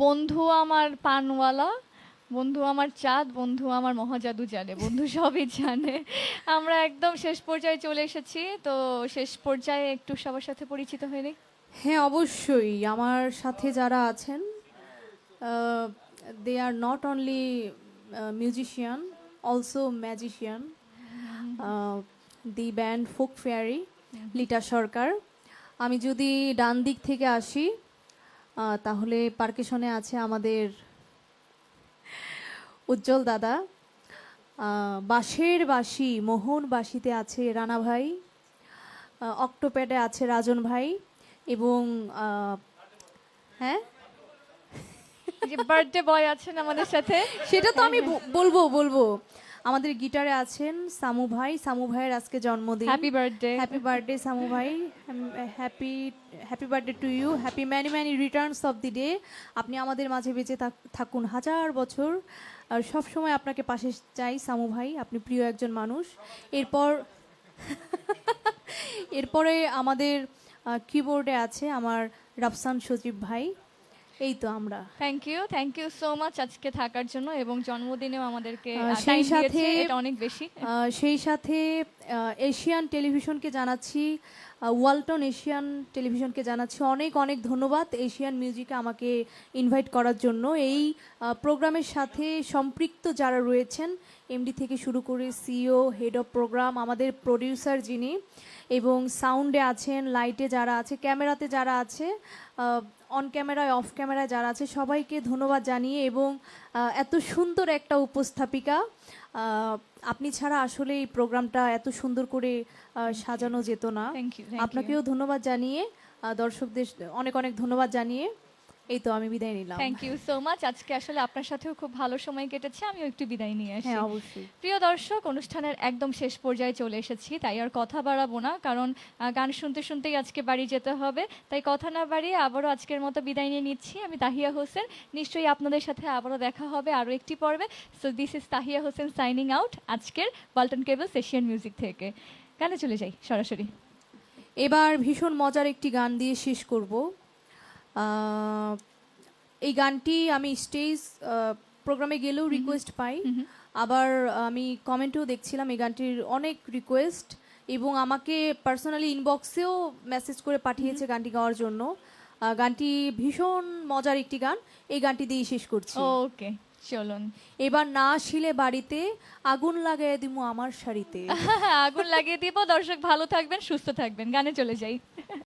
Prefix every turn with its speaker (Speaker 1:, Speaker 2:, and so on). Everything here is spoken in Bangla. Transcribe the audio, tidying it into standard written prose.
Speaker 1: বন্ধু আমার পানওয়ালা, বন্ধু আমার চাঁদ, বন্ধু আমার মহাজাদু জানে, বন্ধু সবই জানে। আমরা একদম শেষ পর্যায়ে চলে এসেছি, তো শেষ পর্যায়ে একটু সবার সাথে পরিচিত হয়ে নিই।
Speaker 2: হ্যাঁ, অবশ্যই আমার সাথে যারা আছেন, they are not only musician, also magician. The band Folk Fairy, Lita Sarkar. আমি যদি ডান দিক থেকে আসি, তাহলে পার্কেশনে আছে আমাদের উজ্জ্বল দাদা। বাঁশের বাঁশি মোহন বাঁশিতে আছে রানা ভাই। অক্টোপ্যাডে আছে রাজন ভাই। এবং হ্যাঁ,
Speaker 1: যে বার্থডে বয় আছেন আমাদের সাথে।
Speaker 2: সেটা তো আমি বলবো। আমাদের গিটারে আছেন সামু ভাই। সামু ভাইয়ের আজকে জন্মদিন।
Speaker 1: Happy birthday.
Speaker 2: Happy birthday Samu ভাই। Happy happy birthday to you. Happy many many returns of the day. আপনি আমাদের মাঝে বেঁচে থাকুন হাজার বছর। আর সব সময় আপনাকে পাশে চাই সামু ভাই, আপনি প্রিয় একজন মানুষ। এরপর এরপরে আমাদের কিবোর্ডে আছে আমার রাফসান সজীব ভাই। এই তো আমরা।
Speaker 1: থ্যাংক ইউ সো মাচ আজকে থাকার জন্য, এবং জন্মদিনেও আমাদেরকে
Speaker 2: সেই
Speaker 1: টাইম
Speaker 2: সাথে
Speaker 1: দিয়েছে, এটা অনেক বেশি।
Speaker 2: সেই সাথে এশিয়ান টেলিভিশনকে জানাচ্ছি, ওয়ালটন এশিয়ান টেলিভিশনকে জানাচ্ছি অনেক অনেক ধন্যবাদ এশিয়ান মিউজিকে আমাকে ইনভাইট করার জন্য। এই প্রোগ্রামের সাথে সম্পৃক্ত যারা রয়েছেন, এমডি থেকে শুরু করে সিইও, হেড অফ প্রোগ্রাম, আমাদের প্রডিউসার যিনি, এবং সাউন্ডে আছেন, লাইটে যারা আছে, ক্যামেরাতে যারা আছে, অন ক্যামেরায় অফ ক্যামেরায় যারা আছে, সবাইকে ধন্যবাদ জানিয়ে, এবং এত সুন্দর একটা উপস্থাপিকা, আপনি ছাড়া আসলে এই প্রোগ্রামটা এত সুন্দর করে সাজানো যেত না। আপনাকেও ধন্যবাদ জানিয়ে, দর্শকদের অনেক অনেক ধন্যবাদ জানিয়ে এই তো আমি বিদায় নিলাম।
Speaker 1: Thank you so much. আজকে আসলে আপনার সাথেও খুব ভালো সময় কেটেছে, আমিও একটু বিদায় নিয়ে আসি।
Speaker 2: হ্যাঁ, অবশ্যই।
Speaker 1: প্রিয় দর্শক, অনুষ্ঠানের একদম শেষ পর্যায়ে চলে এসেছি, তাই আর কথা বাড়াবো না, কারণ গান শুনতে শুনতেই আজকে বাড়ি যেতে হবে। তাই কথা না বাড়িয়ে আবারও আজকের মতো বিদায় নিয়ে নিচ্ছি। আমি তাহিয়া হোসেন, নিশ্চয়ই আপনাদের সাথে আবারও দেখা হবে আরও একটি পর্বে। So this is Tahiya Hossain signing out আজকের ওয়ালটন কেবলস এশিয়ান মিউজিক থেকে। গানে চলে যাই সরাসরি।
Speaker 2: এবার ভীষণ মজার একটি গান দিয়ে শেষ করব। এই গানটি আমি স্টেজ প্রোগ্রামে গেলেও রিকোয়েস্ট পাই, আবার আমি কমেন্টেও দেখছিলাম এই গানটির অনেক রিকোয়েস্ট, এবং আমাকে পার্সোনালি ইনবক্সেও মেসেজ করে পাঠিয়েছে গানটি গাওয়ার জন্য। গানটি ভীষণ মজার একটি গান, এই গানটি দিয়েই শেষ করছি।
Speaker 1: ওকে, চলুন।
Speaker 2: এবার না আসিলে বাড়িতে আগুন লাগাই দিমু আমার শাড়িতে।
Speaker 1: আগুন লাগিয়ে দিব। দর্শক ভালো থাকবেন, সুস্থ থাকবেন, গানে চলে যাই।